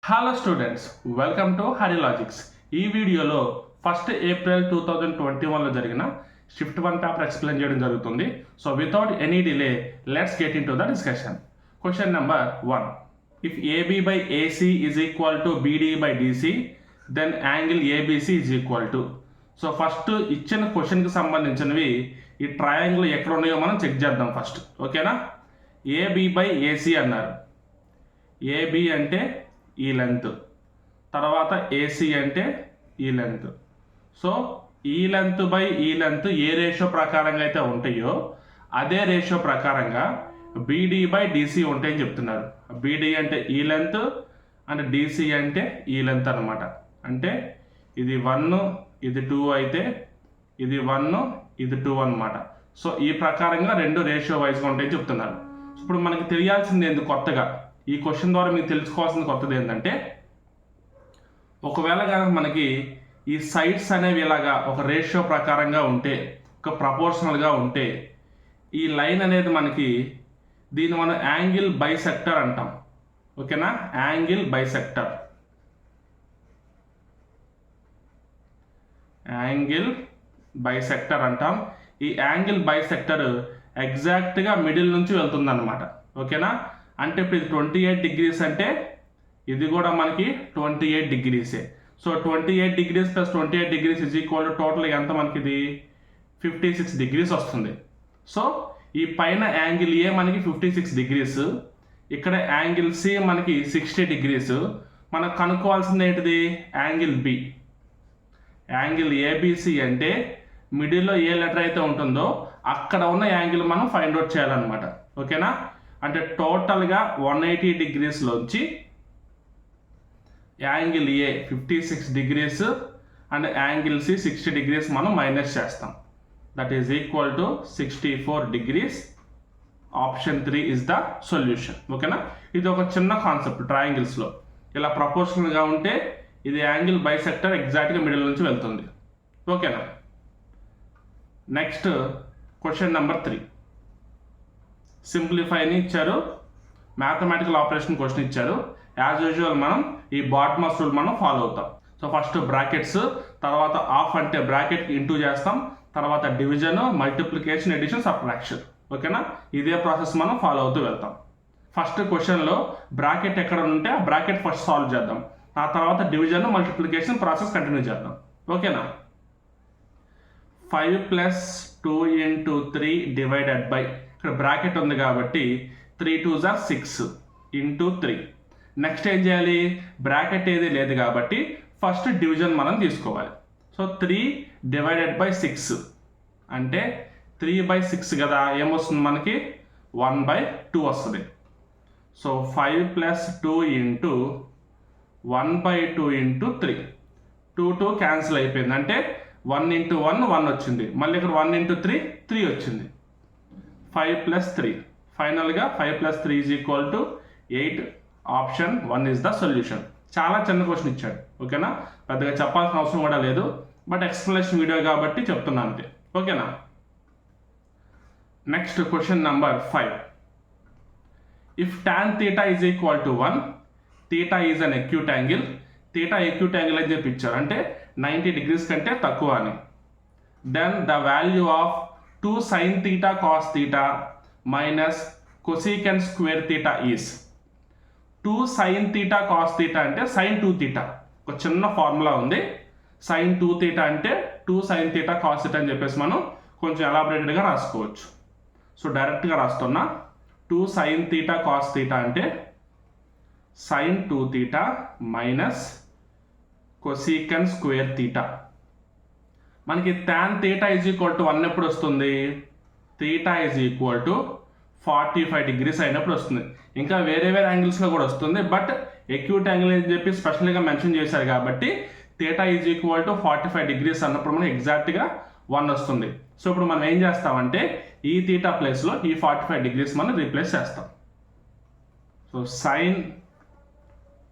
Hello students, welcome to Hari logics. ఈ వీడియోలో 1 April 2021లో జరిగిన షిఫ్ట్ 1 పేపర్ ఎక్స్ప్లెయిన్ చేయడం జరుగుతుంది. So without any delay let's get into the discussion. Question number 1. If AB by AC is equal to BD by DC then angle ABC is equal to. So first ఇచ్చిన క్వశ్చన్కి సంబంధించినవి ఈ triangle ఎక్కడ ఉన్నాయో మనం check చేద్దాం first. ఓకేనా? AB by AC అన్నారు. ఏబీ అంటే ఈ లెంత్, తర్వాత ఏసీ అంటే ఈ లెంత్. సో ఈ లెంత్ బై ఈ లెంత్ ఏ రేషియో ప్రకారంగా అయితే ఉంటాయో అదే రేషియో ప్రకారంగా బీడీ బై డీసీ ఉంటాయని చెప్తున్నారు. బీడీ అంటే ఈ లెంత్ అండ్ డీసీ అంటే ఈ లెంత్ అనమాట. అంటే ఇది 1, ఇది 2 అయితే ఇది 1, ఇది 2 అనమాట. సో ఈ ప్రకారంగా రెండు రేషియో వైజ్గా ఉంటాయని చెప్తున్నారు. ఇప్పుడు మనకి తెలియాల్సింది ఏంది కొత్తగా, ఈ క్వశ్చన్ ద్వారా మీకు తెలుసుకోవాల్సిన కొత్తది ఏంటంటే, ఒకవేళ కనుక మనకి ఈ సైడ్స్ అనేవి ఇలాగా ఒక రేషియో ప్రకారంగా ఉంటే, ఒక ప్రపోర్షనల్గా ఉంటే, ఈ లైన్ అనేది మనకి దీన్ని మనం యాంగిల్ బైసెక్టర్ అంటాం. ఓకేనా? యాంగిల్ బైసెక్టర్, యాంగిల్ బైసెక్టర్ అంటాం. ఈ యాంగిల్ బైసెక్టర్ ఎగ్జాక్ట్గా మిడిల్ నుంచి వెళ్తుంది అనమాట. ఓకేనా? అంటే ఇప్పుడు ఇది 28 డిగ్రీస్ అంటే ఇది కూడా మనకి 28 డిగ్రీసే. So 28 degrees plus 28 degrees is equal to total ఎంత మనకి ఇది 56 డిగ్రీస్ వస్తుంది. సో ఈ పైన యాంగిల్ ఏ మనకి 56 డిగ్రీస్, ఇక్కడ యాంగిల్ సి మనకి 60 డిగ్రీస్. మనకు కనుక్కోవాల్సింది ఏంటిది? Angle B. యాంగిల్ ఏబిసి అంటే మిడిల్లో ఏ లెటర్ అయితే ఉంటుందో అక్కడ ఉన్న యాంగిల్ మనం ఫైండ్ అవుట్ చేయాలన్నమాట. ఓకేనా? అంటే టోటల్గా 180 డిగ్రీస్లోంచి angle A 56 degrees and angle C 60 degrees మనం మైనస్ చేస్తాం. That is equal to 64 degrees. Option 3 is the solution. ఓకేనా? ఇది ఒక చిన్న కాన్సెప్ట్. ట్రయాంగిల్స్లో ఇలా ప్రపోర్షనల్గా ఉంటే ఇది యాంగిల్ బైసెక్టర్ ఎగ్జాక్ట్గా మిడిల్ నుంచి వెళ్తుంది. ఓకేనా? Next question number 3. సింప్లిఫైని ఇచ్చారు, మ్యాథమెటికల్ ఆపరేషన్ క్వశ్చన్ ఇచ్చారు. యాజ్ యూజువల్ మనం ఈ బాట్మస్ రూల్ మనం ఫాలో అవుతాం. సో ఫస్ట్ బ్రాకెట్స్, తర్వాత ఆఫ్ అంటే బ్రాకెట్కి ఇంటూ చేస్తాం, తర్వాత డివిజన్, మల్టిప్లికేషన్, ఎడిషన్, సబ్ట్రాక్షన్. ఓకేనా? ఇదే ప్రాసెస్ మనం ఫాలో అవుతూ వెళ్తాం. ఫస్ట్ క్వశ్చన్లో బ్రాకెట్ ఎక్కడ ఉంటే ఆ బ్రాకెట్ ఫస్ట్ సాల్వ్ చేద్దాం, ఆ తర్వాత డివిజన్, మల్టిప్లికేషన్ ప్రాసెస్ కంటిన్యూ చేద్దాం. ఓకేనా? 5 + 2 × 3 డివైడెడ్ బై, ఇక్కడ బ్రాకెట్ ఉంది కాబట్టి 3 × 2 = 6 × 3. నెక్స్ట్ ఏం చేయాలి? బ్రాకెట్ ఏది లేదు కాబట్టి ఫస్ట్ డివిజన్ మనం తీసుకోవాలి. సో 3 డివైడెడ్ బై 6 అంటే 3/6 కదా, ఏమొస్తుంది మనకి 1/2 వస్తుంది. సో 5 + 2 × 1/2 × 3. 2 క్యాన్సిల్ అయిపోయింది. అంటే 1 × 1 1 వచ్చింది, మళ్ళీ ఇక్కడ 1 × 3 3 వచ్చింది. 5 + 3, ఫైనల్గా 5 + 3 = 8. Option 1 is the solution. చాలా చిన్న క్వశ్చన్ ఇచ్చాడు. ఓకేనా? పెద్దగా చెప్పాల్సిన అవసరం కూడా లేదు, బట్ ఎక్స్ప్లెనేషన్ వీడియో కాబట్టి చెప్తున్నాను అంతే. ఓకేనా? Next question number 5. If tan θ is equal to 1, θ is an acute angle. θ acute angle అని చెప్పి ఇచ్చారు, అంటే 90 డిగ్రీస్ కంటే తక్కువ అని. Then the value of 2 sin θ cos θ minus cosecant square θ is. 2 sin θ cos θ అంటే sin 2θ. ఒక చిన్న ఫార్ములా ఉంది. sin 2θ అంటే 2 sin θ cos θ అని చెప్పేసి మనం కొంచెం ఎలాబరేటెడ్గా రాసుకోవచ్చు. సో డైరెక్ట్గా రాస్తున్నా. 2 sin θ cos θ అంటే sin 2θ minus cosecant square θ. మనకి tan θ ఈజ్ ఈక్వల్ టు 1 ఎప్పుడు వస్తుంది? θ ఈజ్ ఈక్వల్ టు 45 డిగ్రీస్ అయినప్పుడు వస్తుంది. ఇంకా వేరే వేరే యాంగిల్స్లో కూడా వస్తుంది, బట్ ఎక్యూట్ యాంగిల్ అని చెప్పి స్పెషల్గా మెన్షన్ చేశారు కాబట్టి θ ఈజ్ ఈక్వల్ టు 45 డిగ్రీస్ అన్నప్పుడు మనకి ఎగ్జాక్ట్గా 1 వస్తుంది. సో ఇప్పుడు మనం ఏం చేస్తామంటే ఈ θ ప్లేస్లో ఈ 45 డిగ్రీస్ మనం రీప్లేస్ చేస్తాం. So sin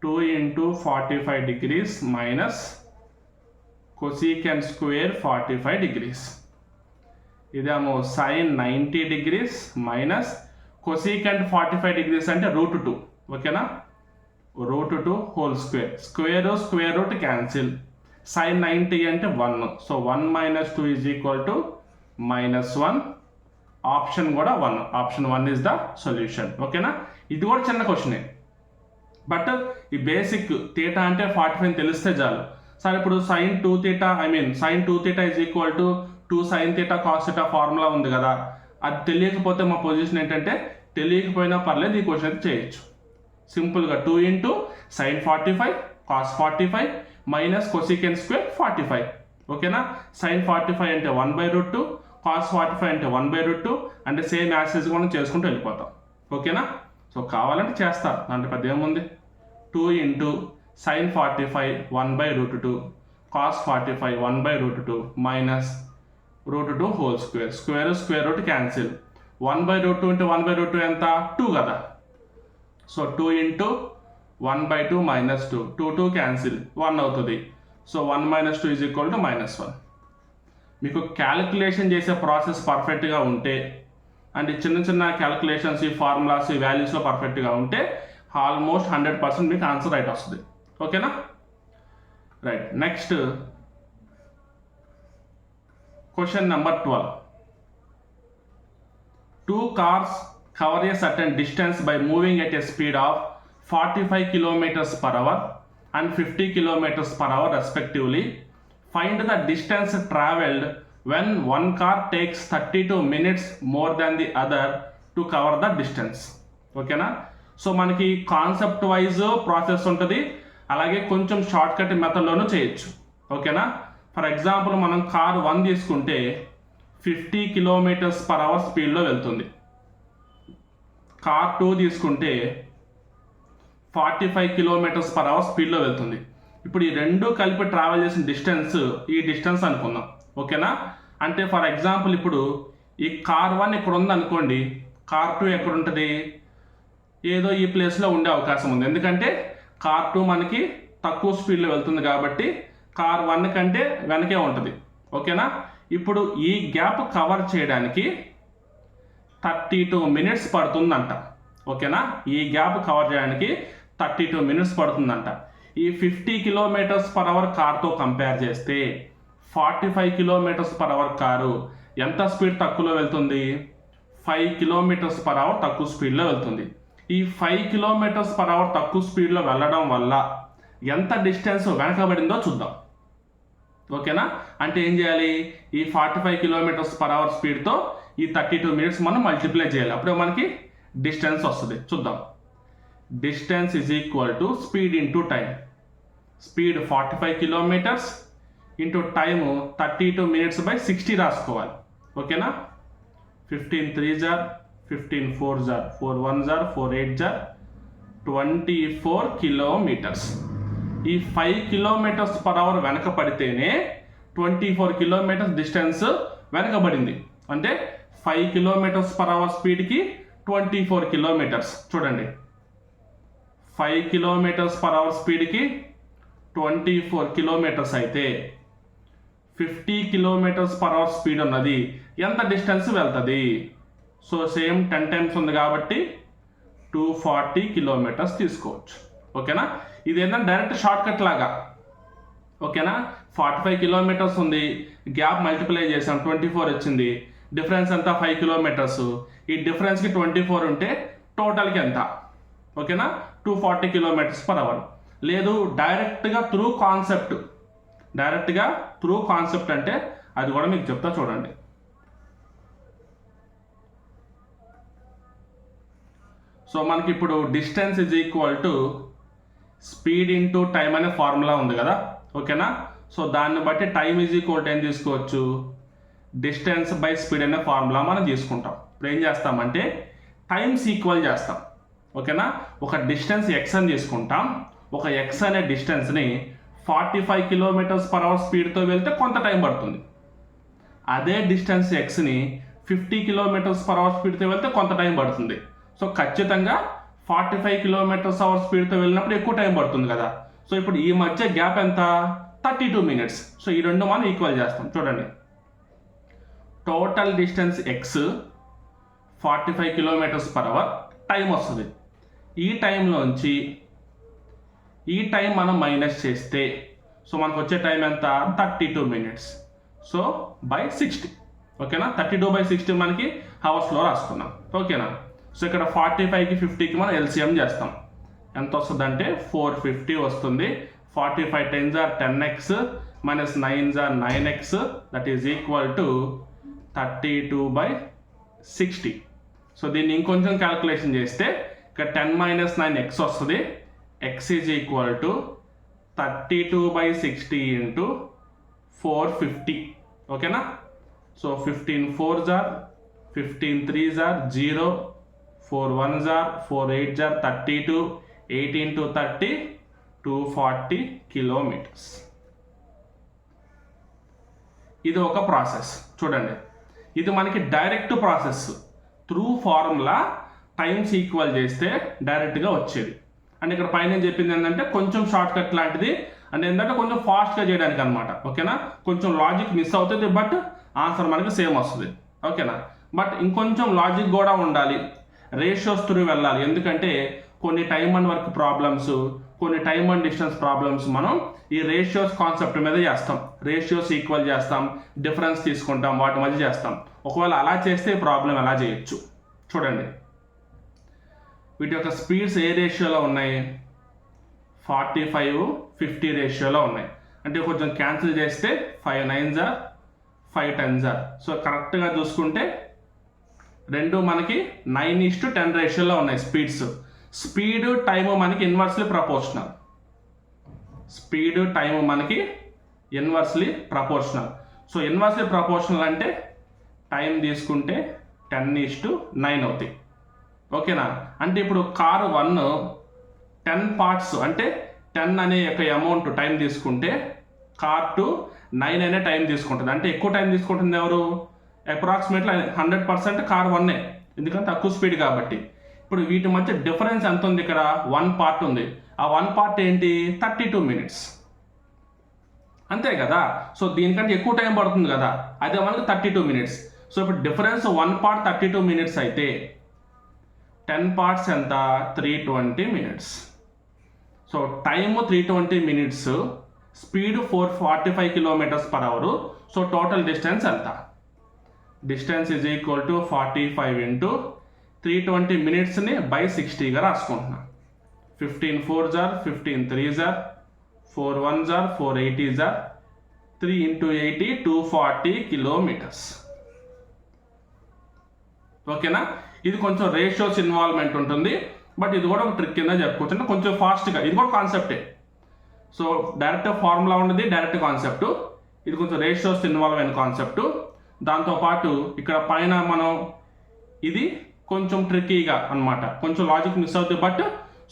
2 × 45 degrees minus cosecant square 45 degrees. ఇదేమో sin 90 degrees minus cosecant 45 degrees అంటే √2. ఓకేనా? √2 whole square, square root cancel, sin 90 అంటే 1, సో 1 - 2 -1, ఆప్షన్ కూడా 1, ఆప్షన్ 1 ఈజ్ ద సొల్యూషన్. ఓకేనా, ఇది కూడా చిన్న క్వశ్చనే, బట్ ఈ బేసిక్ థీటా అంటే 45 తెలిస్తే చాలు. సార్ ఇప్పుడు sin 2θ sin 2θ = 2 sin θ cos θ formula ఉంది కదా, అది తెలియకపోతే మా పొజిషన్ ఏంటంటే తెలియకపోయినా పర్లేదు ఈ క్వశ్చన్ అయితే చేయొచ్చు. సింపుల్గా 2 × sin 45 cos 45 minus cosec square 45. ఓకేనా, sin 45 అంటే 1/√2, cos 45 అంటే 1/√2, అంటే సేమ్ యాక్సెస్ మనం చేసుకుంటూ వెళ్ళిపోతాం. ఓకేనా, సో కావాలంటే చేస్తా, దాంట్లో పెద్ద ఏముంది. 2 × sin 45 1/√2, cos 45 1/√2 minus √2 whole square, square root cancel, 1/√2 అంటే 1/√2 ఎంత 2 కదా, సో 2 × 1/2 - 2, 2 క్యాన్సిల్ 1 అవుతుంది, సో 1 - 2 = -1. మీకు క్యాలిక్యులేషన్ చేసే ప్రాసెస్ పర్ఫెక్ట్గా ఉంటే అండ్ చిన్న చిన్న క్యాలిక్యులేషన్స్, ఈ ఫార్ములాస్, ఈ వాల్యూస్లో పర్ఫెక్ట్గా ఉంటే ఆల్మోస్ట్ 100% మీకు ఆన్సర్ రైట్ వస్తుంది. ఓకేనా, right. Next question number 12. 2 cars cover a certain distance by moving at a speed of 45 km/h and 50 km/h respectively. Find the distance traveled when one car takes 32 minutes more than the other to cover the distance. ఓకేనా, so మనకి concept wise process ఉంటుంది, అలాగే కొంచెం short cut మెథడ్లోనూ చేయొచ్చు. ఓకేనా, for example మనం car 1 తీసుకుంటే 50 km/h స్పీడ్లో వెళ్తుంది. కార్ 2 తీసుకుంటే 45 km/h స్పీడ్లో వెళ్తుంది. ఇప్పుడు ఈ రెండు కలిపి ట్రావెల్ చేసిన డిస్టెన్స్ ఈ డిస్టెన్స్ అనుకుందాం. ఓకేనా, అంటే ఫర్ ఎగ్జాంపుల్ ఇప్పుడు ఈ కార్ 1 ఇక్కడ ఉంది అనుకోండి, కార్ 2 ఎక్కడ ఉంటుంది, ఏదో ఈ ప్లేస్లో ఉండే అవకాశం ఉంది, ఎందుకంటే కార్ 2 మనకి తక్కువ స్పీడ్లో వెళ్తుంది కాబట్టి కార్ 1 కంటే వెనకే ఉంటుంది. ఓకేనా, ఇప్పుడు ఈ గ్యాప్ కవర్ చేయడానికి 32 minutes పడుతుందంట. ఓకేనా, ఈ గ్యాప్ కవర్ చేయడానికి 32 minutes పడుతుందంట. ఈ 50 km/h కార్తో కంపేర్ చేస్తే 45 km/h కారు ఎంత స్పీడ్ తక్కువలో వెళ్తుంది, 5 km/h తక్కువ స్పీడ్లో వెళ్తుంది. ఈ 5 km/h తక్కువ స్పీడ్లో వెళ్ళడం వల్ల ఎంత డిస్టెన్స్ వెనకబడిందో చూద్దాం. ఓకేనా, అంటే ఏం చేయాలి, ఈ 45 km/h స్పీడ్తో ఈ 32 minutes మనం మల్టిప్లై చేయాలి, అప్పుడే మనకి డిస్టెన్స్ వస్తుంది. చూద్దాం. Distance = speed into time. Speed 45 km into time 32 minutes / 60 రాసుకోవాలి. ఓకేనా, 15 3s are 15 4s are 4 1s are 4 8s are 24 kilometers. ఈ 5 km/h వెనక పడితేనే 24 kilometers డిస్టెన్స్ వెనకబడింది. అంటే 5 km/h స్పీడ్కి 24 kilometers. చూడండి, 5 km/h స్పీడ్కి 24 kilometers అయితే 50 km/h స్పీడ్ ఉన్నది ఎంత డిస్టెన్స్ వెళ్తుంది, సో సేమ్ 10 times ఉంది కాబట్టి 240 kilometers తీసుకోవచ్చు. ఓకేనా, ఇది ఏంటంటే డైరెక్ట్ షార్ట్ కట్ లాగా. ఓకేనా, 45 kilometers ఉంది, గ్యాప్ మల్టిప్లై చేసాం 24 వచ్చింది, డిఫరెన్స్ ఎంత 5 kilometers. ఈ డిఫరెన్స్కి 24 ఉంటే టోటల్కి ఎంత, ఓకేనా 240 km/h. లేదు డైరెక్ట్గా త్రూ కాన్సెప్ట్ అంటే అది కూడా మీకు చెప్తా చూడండి. సో మనకి ఇప్పుడు డిస్టెన్స్ = స్పీడ్ ఇంటూ టైం అనే ఫార్ములా ఉంది కదా. ఓకేనా, సో దాన్ని బట్టి టైం = ఏం తీసుకోవచ్చు, డిస్టెన్స్ బై స్పీడ్ అనే ఫార్ములా మనం తీసుకుంటాం. ఇప్పుడు ఏం చేస్తామంటే టైమ్స్ ఈక్వల్ చేస్తాం. ఓకేనా, ఒక డిస్టెన్స్ ఎక్స్ అని తీసుకుంటాం, ఒక ఎక్స్ అనే డిస్టెన్స్ని 45 km/h స్పీడ్తో వెళ్తే కొంత టైం పడుతుంది. అదే డిస్టెన్స్ ఎక్స్ని 50 km/h స్పీడ్తో వెళ్తే కొంత టైం పడుతుంది. సో ఖచ్చితంగా 45 km/h స్పీడ్తో వెళ్ళినప్పుడు ఎక్కువ టైం పడుతుంది కదా. సో ఇప్పుడు ఈ మధ్య గ్యాప్ ఎంత, 32 minutes. సో ఈ రెండు మనం ఈక్వల్ చేస్తాం. చూడండి, total distance X 45 km/h time వస్తుంది. ఈ టైంలోంచి ఈ టైం మనం మైనస్ చేస్తే సో మనకు వచ్చే టైం ఎంత 32 minutes. So by 60. ఓకేనా, 32/60 మనకి హవర్స్లో రాసుకున్నాం. ఓకేనా, సో ఇక్కడ 45కి 50కి మనం ఎల్సిఎం చేస్తాం. ఎంత వస్తుంది అంటే 450 వస్తుంది. 45 10s are 10x minus 9s are 9x, that is equal to 32/60. So దీన్ని ఇంకొంచెం క్యాల్కులేషన్ చేస్తే ఇక్కడ 10 - 9x వస్తుంది. x is equal to 32/60 into 450. ఓకేనా, so 15 4s are 15 3s are 0, 4 1s are 4 8s are 32, 8 into 30 240 kilometers. ఇది ఒక ప్రాసెస్. చూడండి, ఇది మనకి direct process. Through formula times equal చేస్తే డైరెక్ట్గా వచ్చేది. అండ్ ఇక్కడ పైన చెప్పింది ఏంటంటే కొంచెం షార్ట్ కట్ లాంటిది, అంటే ఏంటంటే కొంచెం ఫాస్ట్గా చేయడానికి అనమాట. ఓకేనా, కొంచెం లాజిక్ మిస్ అవుతుంది, బట్ ఆన్సర్ మనకి సేమ్ వస్తుంది. ఓకేనా, బట్ ఇంకొంచెం లాజిక్ కూడా ఉండాలి, రేషియోస్ త్రూ వెళ్ళాలి. ఎందుకంటే కొన్ని టైమ్ అండ్ వర్క్ ప్రాబ్లమ్స్, కొన్ని టైమ్ అండ్ డిస్టెన్స్ ప్రాబ్లమ్స్ మనం ఈ రేషియోస్ కాన్సెప్ట్ మీద చేస్తాం. రేషియోస్ ఈక్వల్ చేస్తాం, డిఫరెన్స్ తీసుకుంటాం, వాటి మధ్య చేస్తాం. ఒకవేళ అలా చేస్తే ప్రాబ్లం ఎలా చేయొచ్చు చూడండి. వీటి యొక్క స్పీడ్స్ ఏ రేషియోలో ఉన్నాయి? 45-50 రేషియోలో ఉన్నాయి. అంటే కొంచెం క్యాన్సిల్ చేస్తే 5 9s are 5 10s are. So కరెక్ట్గా చూసుకుంటే రెండు మనకి 9:10 రేషియోలో ఉన్నాయి స్పీడ్స్. స్పీడ్ టైము మనకి ఇన్వర్స్లీ ప్రపోర్షనల్. స్పీడ్ టైము మనకి inversely proportional. So inversely proportional అంటే టైం తీసుకుంటే 10:9 అవుతాయి. ఓకేనా, అంటే ఇప్పుడు కారు 1 10 parts అంటే 10 అనే యొక్క అమౌంట్ టైం తీసుకుంటే కార్ 2 9 అనే టైం తీసుకుంటుంది. అంటే ఎక్కువ టైం తీసుకుంటుంది ఎవరు? అప్రాక్సిమేట్లీ 100% కార్ 1, ఎందుకంటే తక్కువ స్పీడ్ కాబట్టి. ఇప్పుడు వీటి మధ్య డిఫరెన్స్ ఎంత ఉంది? ఇక్కడ 1 part ఉంది. ఆ 1 part ఏంటి? 32 minutes. అంతే కదా. సో దీనికంటే ఎక్కువ టైం పడుతుంది కదా, అదే మనకి 32 minutes. సో ఇప్పుడు డిఫరెన్స్ 1 part 32 minutes అయితే 10 parts ఎంత? 320 minutes. So time 320 minutes, speed 445 km/h. So total distance ఎంత? Distance is equal to 45 into 320 minutesని by 60గా రాసుకుంటున్నాం. 15 4s are 15 3s are 4 1s are 4 8s are 3 into 80 240 kilometers. ఓకేనా, ఇది కొంచెం రేషియోస్ ఇన్వాల్వ్మెంట్ ఉంటుంది, బట్ ఇది కూడా ఒక ట్రిక్ కింద చెప్పుకోవచ్చు. అంటే కొంచెం ఫాస్ట్గా, ఇది కూడా కాన్సెప్టే. సో డైరెక్ట్ ఫార్ములా ఉన్నది డైరెక్ట్ కాన్సెప్ట్, ఇది కొంచెం రేషియోస్ ఇన్వాల్వ్ అయిన కాన్సెప్ట్. దాంతోపాటు ఇక్కడ పైన మనం ఇది కొంచెం ట్రిక్కీగా అనమాట, కొంచెం లాజిక్ మిస్ అవుతుంది, బట్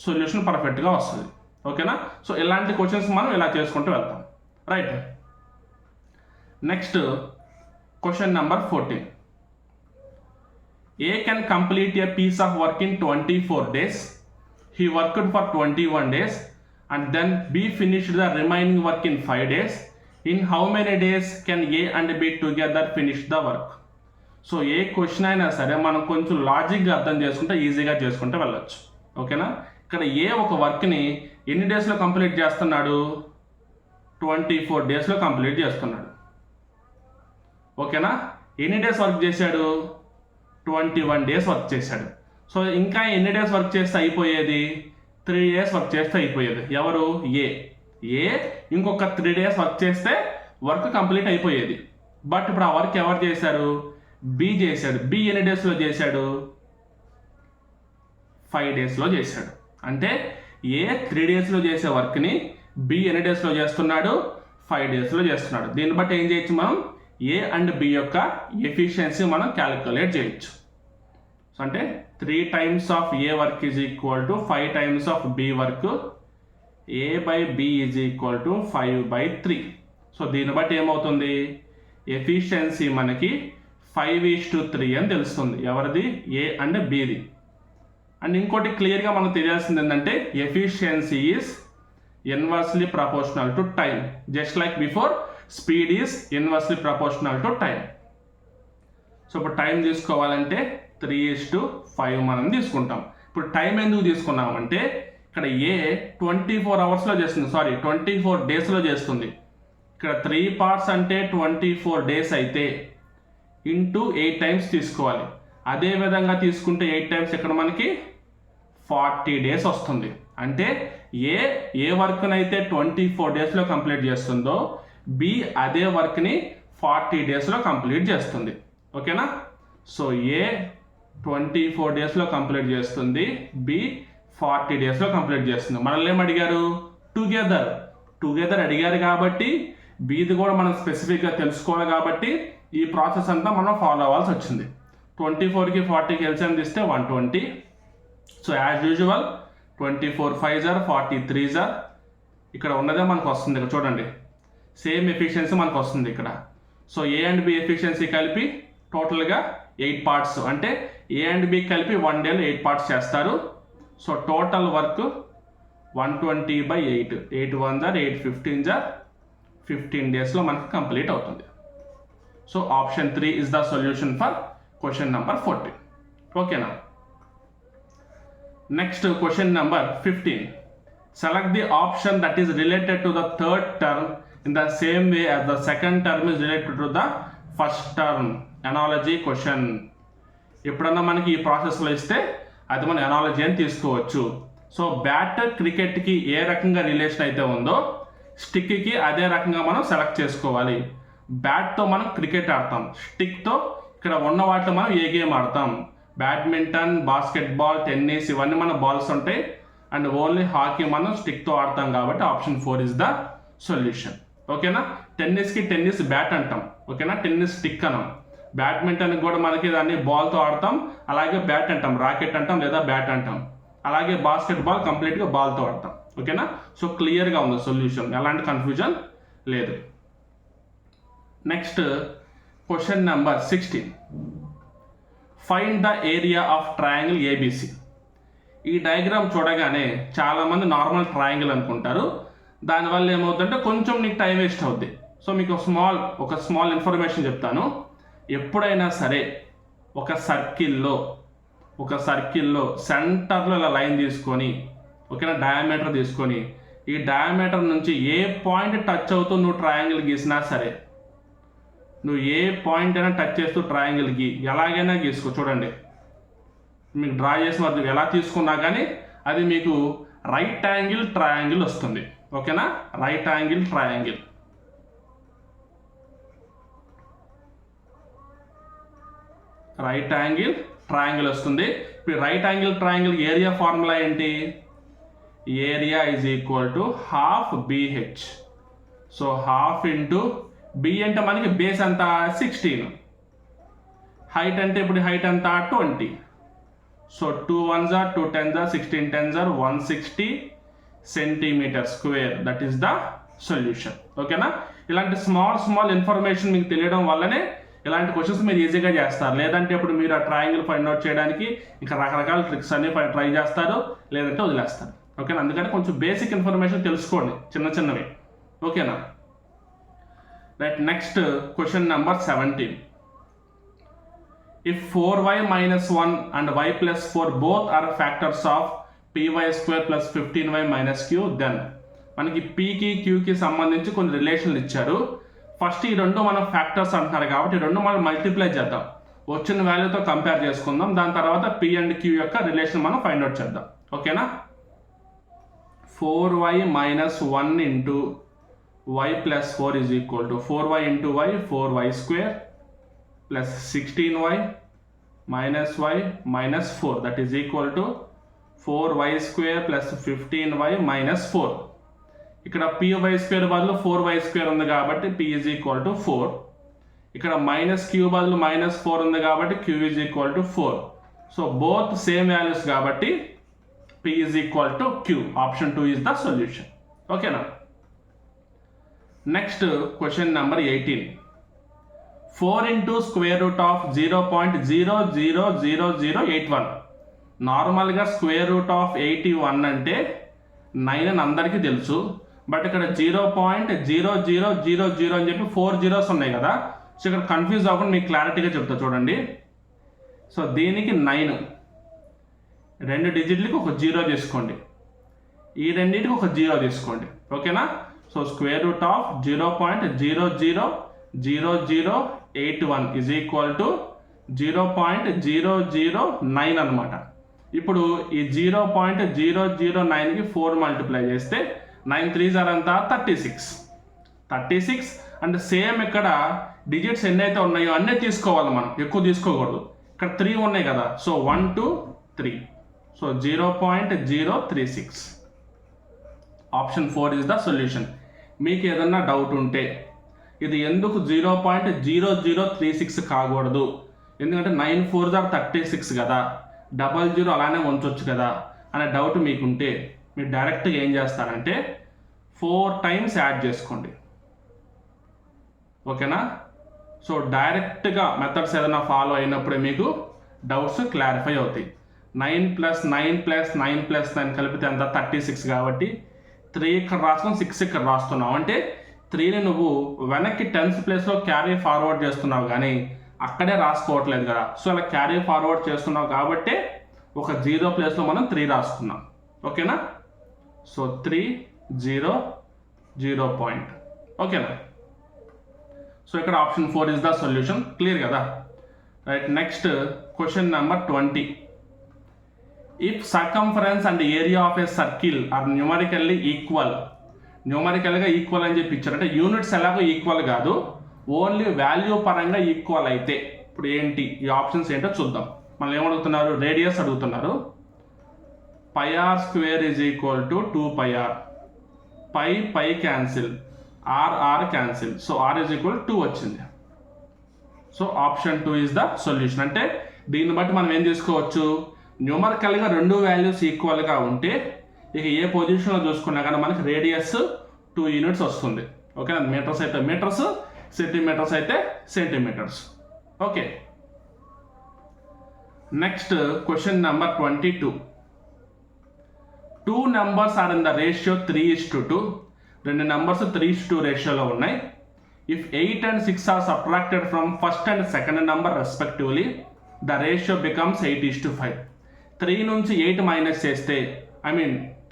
సొల్యూషన్ పర్ఫెక్ట్గా వస్తుంది. ఓకేనా, సో ఇలాంటి క్వశ్చన్స్ మనం ఇలా చేసుకుంటూ వెళ్తాం. Right, next question number 14. A can complete a piece of work in 24 days. He worked for 21 days and then B finished the remaining work in 5 days. In how many days can A and B together finish the work? So A question అయినా సరే మనం కొంచెం లాజిక్గా అర్థం చేసుకుంటే ఈజీగా చేసుకుంటే వెళ్ళొచ్చు. ఓకేనా, ఇక్కడ ఏ ఒక వర్క్ని ఎన్ని డేస్లో కంప్లీట్ చేస్తున్నాడు? 24 daysలో కంప్లీట్ చేస్తున్నాడు. ఓకేనా, ఎన్ని డేస్ వర్క్ చేశాడు? 21 days వర్క్ చేశాడు. సో ఇంకా ఎన్ని డేస్ వర్క్ చేస్తే అయిపోయేది? 3 days వర్క్ చేస్తే అయిపోయేది. ఎవరు? ఏ ఇంకొక 3 days వర్క్ చేస్తే వర్క్ కంప్లీట్ అయిపోయేది. బట్ ఇప్పుడు ఆ వర్క్ ఎవరు చేశారు? బి చేశాడు. బి ఎన్ని డేస్లో చేశాడు? 5 daysలో చేశాడు. అంటే ఏ 3 daysలో చేసే వర్క్ని బి ఎన్ని డేస్లో చేస్తున్నాడు? 5 daysలో చేస్తున్నాడు. దీన్ని బట్టి ఏం చేయొచ్చు మనం? ఏ అండ్ బి యొక్క ఎఫిషియన్సీ మనం క్యాలిక్యులేట్ చేయొచ్చు. సో అంటే 3 times of A work is equal to 5 times of B work. A by B is equal to 5/3. So దీన్ని బట్టి ఏమవుతుంది? ఎఫిషియన్సీ మనకి 5:3 అని తెలుస్తుంది. ఎవరిది? ఏ అండ్ బిది. అండ్ ఇంకోటి క్లియర్గా మనకు తెలియాల్సింది ఏంటంటే efficiency is inversely proportional to time. Just like before, speed is inversely proportional to time. So ఇప్పుడు టైం తీసుకోవాలంటే 3:5 మనం తీసుకుంటాం. ఇప్పుడు టైం ఎందుకు తీసుకున్నామంటే ఇక్కడ ఏ 24 అవర్స్లో చేస్తుంది, 24 డేస్లో చేస్తుంది. ఇక్కడ 3 పార్ట్స్ అంటే 24 డేస్ అయితే ఇంటూ 8 టైమ్స్ తీసుకోవాలి. అదే విధంగా తీసుకుంటే 8 టైమ్స్ ఇక్కడ మనకి 40 డేస్ వస్తుంది. అంటే ఏ వర్క్నైతే 24 డేస్లో కంప్లీట్ చేస్తుందో బి అదే వర్క్ని 40 డేస్లో కంప్లీట్ చేస్తుంది. ఓకేనా? సో ఏ 24 డేస్లో కంప్లీట్ చేస్తుంది, బి 40 డేస్లో కంప్లీట్ చేస్తుంది. మనల్ని ఏం అడిగారు? టుగెదర్ అడిగారు కాబట్టి బీది కూడా మనం స్పెసిఫిక్గా తెలుసుకోవాలి కాబట్టి ఈ ప్రాసెస్ అంతా మనం ఫాలో అవ్వాల్సి వచ్చింది. 24కి 40కి ఎల్సిఎం తీస్తే 120. So as usual 24 5s are 43s are ఇక్కడ ఉన్నదే మనకు వస్తుంది. ఇక్కడ చూడండి, సేమ్ ఎఫిషియన్సీ మనకు వస్తుంది ఇక్కడ. So A and B efficiency కలిపి టోటల్గా 8 పార్ట్స్, అంటే ఏ అండ్ బి కలిపి 1 డేలో 8 పార్ట్స్ చేస్తారు. So total work 120/8, 8 1s are 8 15s are 15 డేస్లో మనకి కంప్లీట్ అవుతుంది. So option 3 is the solution for question number 14. ఓకేనా? Next question number 15. Select the option that is related to the third term in the same way as the second term is related to the first term. Analogy question. ఎప్పుడన్నా మనకి ఈ ప్రాసెస్లో ఇస్తే అది మనం analogy అని తీసుకోవచ్చు. సో బ్యాట్ క్రికెట్కి ఏ రకంగా రిలేషన్ అయితే ఉందో స్టిక్కి అదే రకంగా మనం సెలెక్ట్ చేసుకోవాలి. బ్యాట్తో మనం క్రికెట్ ఆడతాం, స్టిక్తో ఇక్కడ ఉన్న వాటిలో మనం ఏ గేమ్ ఆడతాం. బ్యాడ్మింటన్, బాస్కెట్బాల్, టెన్నిస్ ఇవన్నీ మన బాల్స్ ఉంటాయి. అండ్ ఓన్లీ హాకీ మనం స్టిక్తో ఆడతాం కాబట్టి ఆప్షన్ 4 ఇస్ ద సొల్యూషన్. ఓకేనా? టెన్నిస్కి టెన్నిస్ బ్యాట్ అంటాం. ఓకేనా? టెన్నిస్ స్టిక్ అనం. బ్యాడ్మింటన్కి కూడా మనకి దాన్ని బాల్తో ఆడతాం, అలాగే బ్యాట్ అంటాం, రాకెట్ అంటాం లేదా బ్యాట్ అంటాం. అలాగే బాస్కెట్బాల్ కంప్లీట్గా బాల్తో ఆడతాం. ఓకేనా? సో క్లియర్గా ఉంది సొల్యూషన్, ఎలాంటి కన్ఫ్యూజన్ లేదు. Next question number 16. Find the area of triangle ABC. ఈ డయాగ్రామ్ చూడగానే చాలామంది నార్మల్ ట్రయాంగిల్ అనుకుంటారు. దానివల్ల ఏమవుతుందంటే కొంచెం నీకు టైం వేస్ట్ అవుద్ది. సో మీకు ఒక స్మాల్ ఇన్ఫర్మేషన్ చెప్తాను. ఎప్పుడైనా సరే ఒక సర్కిల్లో సెంటర్లో ఇలా లైన్ తీసుకొని, ఓకేనా, డయామీటర్ తీసుకొని ఈ డయామీటర్ నుంచి ఏ పాయింట్ టచ్ అవుతూ నువ్వు ట్రయాంగిల్ గీసినా సరే, నువ్వు ఏ పాయింట్ అయినా టచ్ చేస్తూ ట్రయాంగిల్ ఎలాగైనా గీసుకో. చూడండి, మీకు డ్రా చేసిన వరకు ఎలా తీసుకున్నా కానీ అది మీకు రైట్ యాంగిల్ ట్రయాంగిల్ వస్తుంది. ఓకేనా? Right angle triangle. వస్తుంది. ఇప్పుడు right angle triangle area formula ఏంటి? Area is equal to half BH. So half into B అంటే మనకి బేస్ అంతా 16, హైట్ అంటే ఇప్పుడు హైట్ అంతా 20. So 2 1s are 2 10s are 16 10s are 160 centimetre square. That is the solution. ఓకేనా? ఇలాంటి small information మీకు తెలియడం వల్లనే ఇలాంటి క్వశ్చన్స్ మీరు ఈజీగా చేస్తారు. లేదంటే ఇప్పుడు మీరు ఆ ట్రయాంగిల్ ఫైండ్ అవుట్ చేయడానికి ఇంకా రకరకాల ట్రిక్స్ అన్ని ట్రై చేస్తారు, లేదంటే వదిలేస్తారు. ఓకేనా? అందుకని కొంచెం బేసిక్ ఇన్ఫర్మేషన్ తెలుసుకోండి, చిన్నవి. ఓకేనా? Right. Next question number 17. If 4y minus 1 and y plus 4 both are factors of py square plus 15y minus q, then మనకి pకి qకి సంబంధించి కొన్ని రిలేషన్లు ఇచ్చారు. ఫస్ట్ ఈ రెండు మనం ఫ్యాక్టర్స్ అంటున్నారు కాబట్టి ఈ రెండు మనం మల్టిప్లై చేద్దాం, వచ్చిన వాల్యూతో కంపేర్ చేసుకుందాం. దాని తర్వాత p అండ్ q యొక్క రిలేషన్ మనం ఫైండ్ అవుట్ చేద్దాం. ఓకేనా? 4y minus 1 into y plus 4 is equal to 4y into y, 4y square plus 16y minus y minus 4, that is equal to 4y square plus 15y minus 4. ఇక్కడ py square బదులు 4y square ఉంది కాబట్టి p is equal to 4. ఇక్కడ minus q బదులు minus 4 ఉంది కాబట్టి q is equal to 4. So both same values కాబట్టి p is equal to q. Option 2 is the solution. ఓకేనా? Next question number 18. 4 into square root of 0.000081. నార్మల్గా square root of 81 అంటే 9 అని అందరికీ తెలుసు. బట్ ఇక్కడ 0.0000 అని చెప్పి 4 zeros ఉన్నాయి కదా. సో ఇక్కడ కన్ఫ్యూజ్ అవ్వకుండా మీకు క్లారిటీగా చెప్తా చూడండి. సో దీనికి 9, 2 డిజిట్లకి ఒక 0 తీసుకోండి. ఈ రెండింటికి ఒక 0 తీసుకోండి, ఓకేనా. So square root of 0.000081 is equal to 0.009 అనమాట. ఇప్పుడు ఈ 0.009కి 4 మల్టిప్లై చేస్తే 9 3 అంతా 36 అండ్ సేమ్ ఇక్కడ డిజిట్స్ ఎన్నైతే ఉన్నాయో అన్నీ తీసుకోవాలి మనం, ఎక్కువ తీసుకోకూడదు. ఇక్కడ 3 ఉన్నాయి కదా, so 1 2 3, so 0.036. Option 4 is the solution. మీకు ఏదన్నా డౌట్ ఉంటే ఇది ఎందుకు 0.0036 కాకూడదు, ఎందుకంటే 9 4 36 కదా, 00 అలానే ఉంచవచ్చు కదా అనే డౌట్ మీకుంటే మీరు డైరెక్ట్గా ఏం చేస్తారంటే 4 టైమ్స్ యాడ్ చేసుకోండి, ఓకేనా. సో డైరెక్ట్గా మెథడ్స్ ఏదైనా ఫాలో అయినప్పుడే మీకు డౌట్స్ క్లారిఫై అవుతాయి. 9 + 9 + 9 + 9 కలిపితే అంత 36 కాబట్టి 3 ఇక్కడ రాసుకొని 6 ఇక్కడ రాస్తున్నావు అంటే 3ని నువ్వు వెనక్కి 10th ప్లేస్లో క్యారీ ఫార్వర్డ్ చేస్తున్నావు కానీ అక్కడే రాసుకోవట్లేదు కదా. సో అలా క్యారీ ఫార్వర్డ్ చేస్తున్నావు కాబట్టి ఒక 0 ప్లేస్లో మనం 3 రాసుకున్నాం, ఓకేనా. సో 3 0 0 పాయింట్, ఓకేనా. సో ఇక్కడ option 4 is the solution. Clear కదా, right. Next question number 20. If circumference and area of a circle are numerically equal, న్యూమరికల్గా ఈక్వల్ అని చెప్పి ఇచ్చారు, అంటే యూనిట్స్ ఎలాగో ఈక్వల్ కాదు, ఓన్లీ వాల్యూ పరంగా ఈక్వల్ అయితే ఇప్పుడు ఏంటి ఈ ఆప్షన్స్ ఏంటో చూద్దాం. మళ్ళీ ఏమడుగుతున్నారు, రేడియస్ అడుగుతున్నారు. πr² is equal to 2πr, pi cancel, r cancel, so r is equal 2 వచ్చింది. So option 2 is the solution. అంటే దీన్ని బట్టి మనం ఏం తీసుకోవచ్చు, న్యూమరికల్గా రెండు వాల్యూస్ ఈక్వల్గా ఉంటే ఇక ఏ పొజిషన్లో చూసుకున్నా కానీ మనకి రేడియస్ 2 యూనిట్స్ వస్తుంది, ఓకేనా. మీటర్స్ అయితే మీటర్స్, సెంటీమీటర్స్ అయితే centimetres, okay. Next question number 22. 2 numbers are in the ratio 3:2. రెండు నెంబర్స్ 3:2 రేషియోలో ఉన్నాయి. If 8 and 6 are subtracted from first and second number respectively, the ratio becomes 8:5. 3 నుంచి 8 మైనస్ చేస్తే,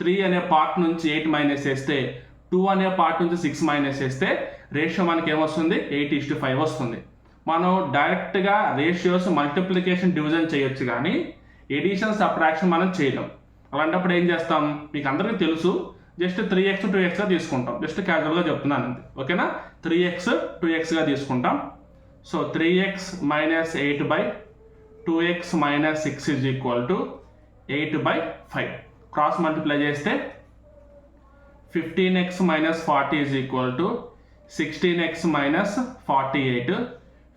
3 అనే పార్ట్ నుంచి 8 మైనస్ చేస్తే, 2 అనే పార్ట్ నుంచి 6 మైనస్ చేస్తే రేషియో మనకి ఏమొస్తుంది, 8:5 వస్తుంది. మనం డైరెక్ట్గా రేషియోస్ మల్టిప్లికేషన్ డివిజన్ చేయొచ్చు కానీ ఎడిషన్ సబ్ట్రాక్షన్ మనం చేయలేం. అలాంటప్పుడు ఏం చేస్తాం, మీకు అందరికీ తెలుసు, జస్ట్ 3x 2xగా తీసుకుంటాం. జస్ట్ క్యాజువల్గా చెప్తున్నాను అంతే, ఓకేనా. 3x 2xగా తీసుకుంటాం. So 3x - 8/2x - 6 is equal to 8/5. Cross multiply చేస్తే 15x - 40 is equal to 16x - 48.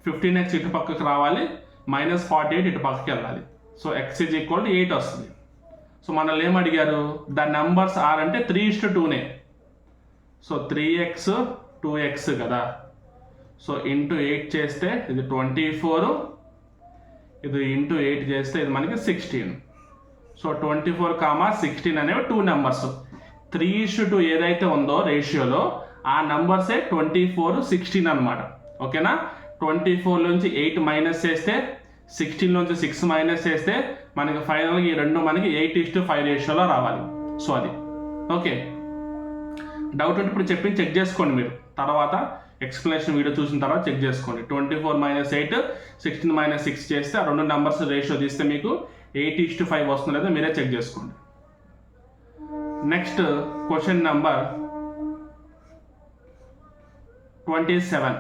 15x ఇటు పక్కకు రావాలి, -48 ఇటు పక్కకి వెళ్ళాలి. So x is equal to 8 వస్తుంది. సో మనల్ని ఏం అడిగారు, ద నెంబర్స్ ఆర్ అంటే 3:2నే. సో 3x 2x కదా, సో ఇంటూ 8 చేస్తే ఇది 24, ఇది ఇంటూ 8 చేస్తే ఇది మనకి 16. సో 24, 16 అనేవి 2 నెంబర్స్. 3:2 ఏదైతే ఉందో రేషియోలో ఆ నెంబర్సే 24 16 అనమాట, ఓకేనా. 24 నుంచి 8 మైనస్ చేస్తే, 16 నుంచి 6 మైనస్ చేస్తే మనకి ఫైనల్గా ఈ రెండు మనకి 8:5 రేషియోలో రావాలి. సో అది ఓకే. డౌట్ ఉంటే ఇప్పుడు చెప్పి చెక్ చేసుకోండి మీరు, తర్వాత ఎక్స్ప్లెనేషన్ వీడియో చూసిన తర్వాత చెక్ చేసుకోండి. 24 - 8 16 - 6 చేస్తే ఆ రెండు నెంబర్స్ రేషియో తీస్తే మీకు 8:5 వస్తుంది లేదా మీరే చెక్ చేసుకోండి. Next question number 27.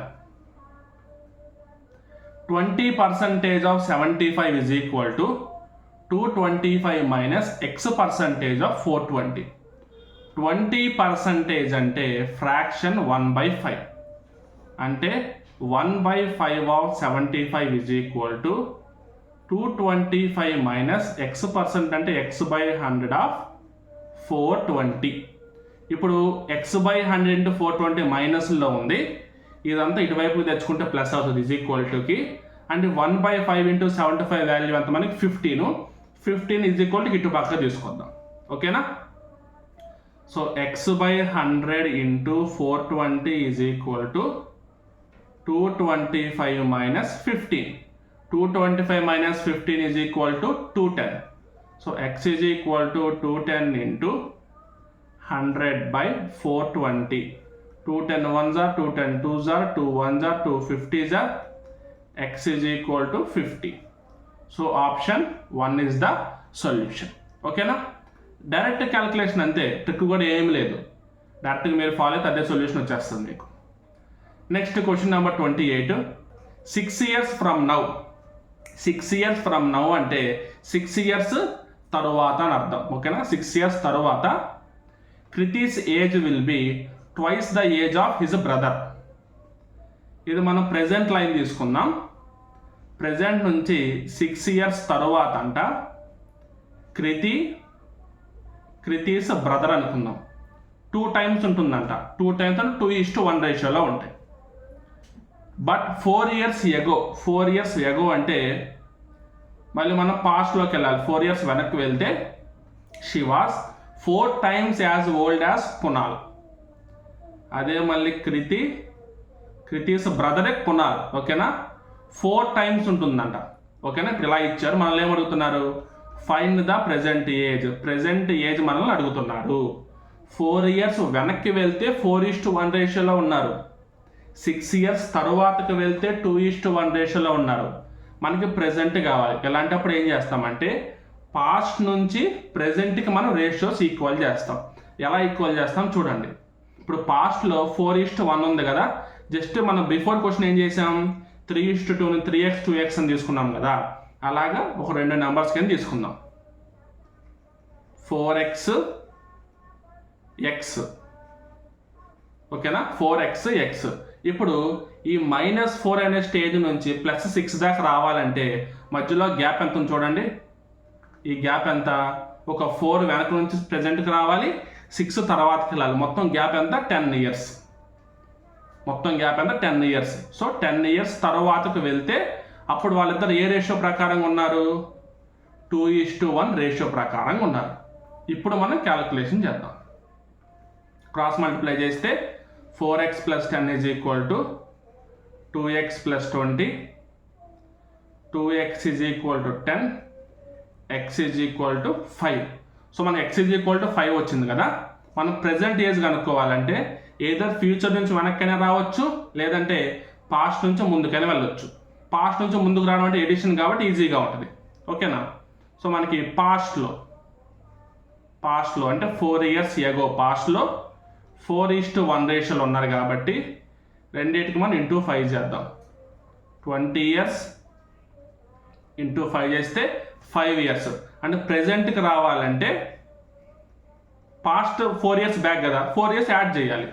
20% of 75 is equal to 225 minus x% of 420. 20% అంటే ఫ్రాక్షన్ 1/5, అంటే 1/5 of 75 is equal to 225 minus x% అంటే x/100 of 420. ఇప్పుడు x/100 into 420 మైనస్లో ఉంది, ఇదంతా ఇటువైపు తెచ్చుకుంటే ప్లస్ అవుతుంది, is equal Tuki. And 1/5 into 75 value అంత మనకి 15 ఈజ్ ఈక్వల్ టు ఇటు పక్క తీసుకొద్దాం, ఓకేనా. So x/100 into 420 is equal to 225 minus 15. 225 minus 15 is equal to 210. So x is equal to 210 into 100/420. 2 10 1s are 2 10 2s are 2 1s are 2 50s are x is equal to 50. So option 1 is the solution. ఓకేనా? Direct calculation అంతే, trick కూడా ఏమీ లేదు. డైరెక్ట్గా మీరు follow అయితే అదే solution వచ్చేస్తుంది మీకు. Next question number 28. 6 years from now. 6 years from now అంటే 6 years తరువాత అని అర్థం. ఓకేనా? 6 years తరువాత Kriti's age will be twice the age of his brother. ఇది మనం ప్రెజెంట్ లైన్ తీసుకుందాం. ప్రెజెంట్ నుంచి 6 years తరువాత అంట క్రితీస్ బ్రదర్ అనుకుందాం. 2 times ఉంటుందంట. 2 times అంటే 2:1 రేషియోలో ఉంటాయి. బట్ 4 years ఎగో అంటే మళ్ళీ మనం పాస్ట్లోకి వెళ్ళాలి. 4 years వెనక్కి వెళ్తే she was 4 times as old as Kunal. అదే మళ్ళీ క్రితీస్ బ్రదరే కునాల్. ఓకేనా? 4 times ఉంటుందంట. ఓకేనా? ఇప్పుడు ఇలా ఇచ్చారు. మనల్ని ఏమడుగుతున్నారు? ఫైండ్ ద ప్రెజెంట్ ఏజ్ మనల్ని అడుగుతున్నారు. 4 years వెనక్కి వెళ్తే 4:1 రేషియోలో ఉన్నారు. 6 years తరువాతకు వెళ్తే 2:1 రేషియోలో ఉన్నారు. మనకి ప్రెజెంట్ కావాలి. ఇలాంటప్పుడు ఏం చేస్తామంటే పాస్ట్ నుంచి ప్రెజెంట్కి మనం రేషియోస్ ఈక్వల్ చేస్తాం. ఎలా ఈక్వల్ చేస్తాం చూడండి. ఇప్పుడు పాస్ట్లో 4:1 ఉంది కదా, జస్ట్ మనం బిఫోర్ క్వశ్చన్ ఏం చేసాం? 3:2ని 3x 2x అని తీసుకున్నాం కదా, అలాగా ఒక 2 నెంబర్స్ కింద తీసుకుందాం. 4x x. ఓకేనా? 4x x. ఇప్పుడు ఈ -4 అనే స్టేజ్ నుంచి +6 దాకా రావాలంటే మధ్యలో గ్యాప్ ఎంత ఉంది చూడండి. ఈ గ్యాప్ ఎంత? ఒక 4 వెనక నుంచి ప్రెజెంట్కి రావాలి, 6 తర్వాతకి వెళ్ళాలి. మొత్తం గ్యాప్ ఎంత? 10 years. మొత్తం గ్యాప్ ఎంత? 10 years. సో 10 years తర్వాతకు వెళ్తే అప్పుడు వాళ్ళిద్దరు ఏ రేషియో ప్రకారంగా ఉన్నారు? 2:1 రేషియో ప్రకారంగా ఉన్నారు. ఇప్పుడు మనం క్యాలిక్యులేషన్ చేద్దాం. క్రాస్ మల్టిప్లై చేస్తే 4x + 10 is equal to 2x + 20. 2x is equal to 10. x is equal to 5. So మనకి x is equal to 5 వచ్చింది కదా. మనం ప్రెజెంట్ ఏజ్ కనుక్కోవాలంటే ఏదర్ ఫ్యూచర్ నుంచి వెనక్కైనా రావచ్చు, లేదంటే పాస్ట్ నుంచి ముందుకైనా వెళ్ళొచ్చు. పాస్ట్ నుంచి ముందుకు రావడం అంటే ఎడిషన్ కాబట్టి ఈజీగా ఉంటుంది. ఓకేనా? సో మనకి పాస్ట్లో అంటే 4 years ఎగో పాస్ట్లో 4:1 రేషియోలో ఉన్నారు కాబట్టి రెండింటికి మనం ఇంటూ 5 చేద్దాం. 20 years ఇంటూ 5 చేస్తే 5 years. అంటే ప్రెజెంట్కి రావాలంటే పాస్ట్ 4 years బ్యాక్ కదా, 4 years యాడ్ చేయాలి.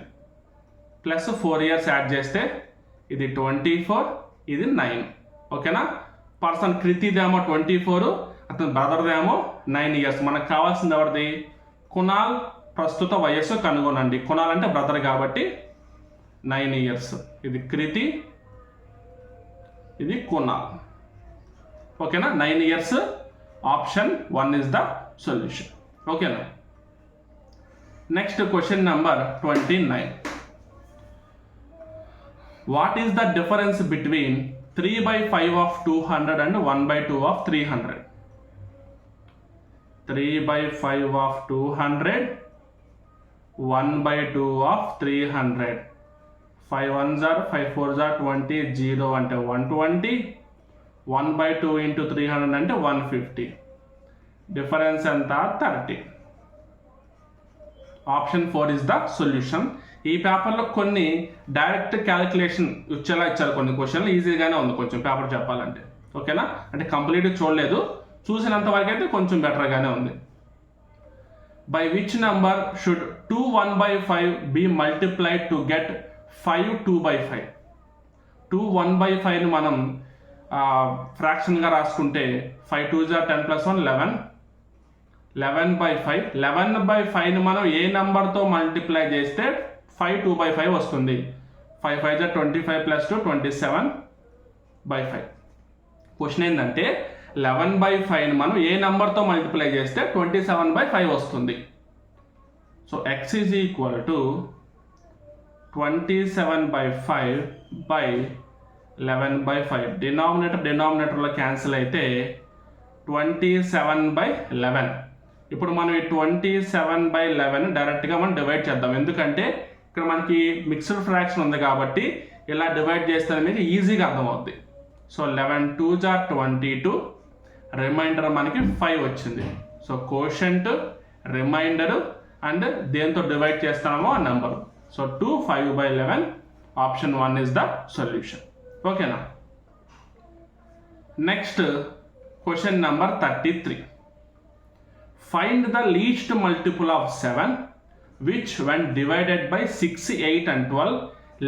ప్లస్ 4 years యాడ్ చేస్తే ఇది 24, ఇది 9. ఓకేనా? పర్సన్ కృతిదేమో 24, అతని బ్రదర్దేమో 9 years. మనకు కావాల్సింది ఎవరిది? కునాల్ ప్రస్తుత వయస్సు కనుగొనండి. కునాల్ అంటే బ్రదర్ కాబట్టి 9 years. ఇది కృతి, ఇది కునాల్. ఓకేనా? 9 years. Option 1 is the solution. ఓకేనా? Next question number 29. What is the difference between 3/5 of 200 and 1/2 of 300? 3/5 of 200, 1/2 of 300. 5 1s are 5 4s are 20, 0 అంటే 120, 1/2 into 300 అంటే 150. డిఫరెన్స్ ఎంత? 30. Option 4 is the solution. ఈ పేపర్లో కొన్ని డైరెక్ట్ క్యాలిక్యులేషన్ ఇచ్చేలా ఇచ్చారు. కొన్ని క్వశ్చన్లు ఈజీగానే ఉంది కొంచెం పేపర్ చెప్పాలంటే. ఓకేనా? అంటే కంప్లీట్గా చూడలేదు, చూసినంత వరకు అయితే కొంచెం బెటర్గానే ఉంది. By which number should 2 1/5 be multiplied to get 5 2/5? 2 1/5ని మనం ఫ్రాక్షన్గా రాసుకుంటే 5 2s are 10 + 1 11. 11/5. 11/5ని మనం ఏ నెంబర్తో మల్టిప్లై చేస్తే 5 2/5 వస్తుంది? 5 5s are 25 + 2 27/5. క్వశ్చన్ ఏంటంటే 11/5ని మనం ఏ నెంబర్తో మల్టిప్లై చేస్తే 27/5 వస్తుంది? So x is equal to 27/5 by 11/5. డినామినేటర్లో క్యాన్సిల్ అయితే 27/11. ఇప్పుడు మనం ఈ 27/11 డైరెక్ట్గా మనం డివైడ్ చేద్దాం, ఎందుకంటే ఇక్కడ మనకి మిక్స్డ్ ఫ్రాక్షన్ ఉంది కాబట్టి ఇలా డివైడ్ చేస్తే మీకు ఈజీగా అర్థమవుద్ది. సో 11 2s are 22, రిమైండర్ మనకి 5 వచ్చింది. సో కోషంట్, రిమైండర్ అండ్ దేంతో డివైడ్ చేస్తామో ఆ number. So 2 5/11, option 1 is the solution. ఓకేనా. Next question number 33. Find the least multiple of 7 which when divided by 6, 8 and 12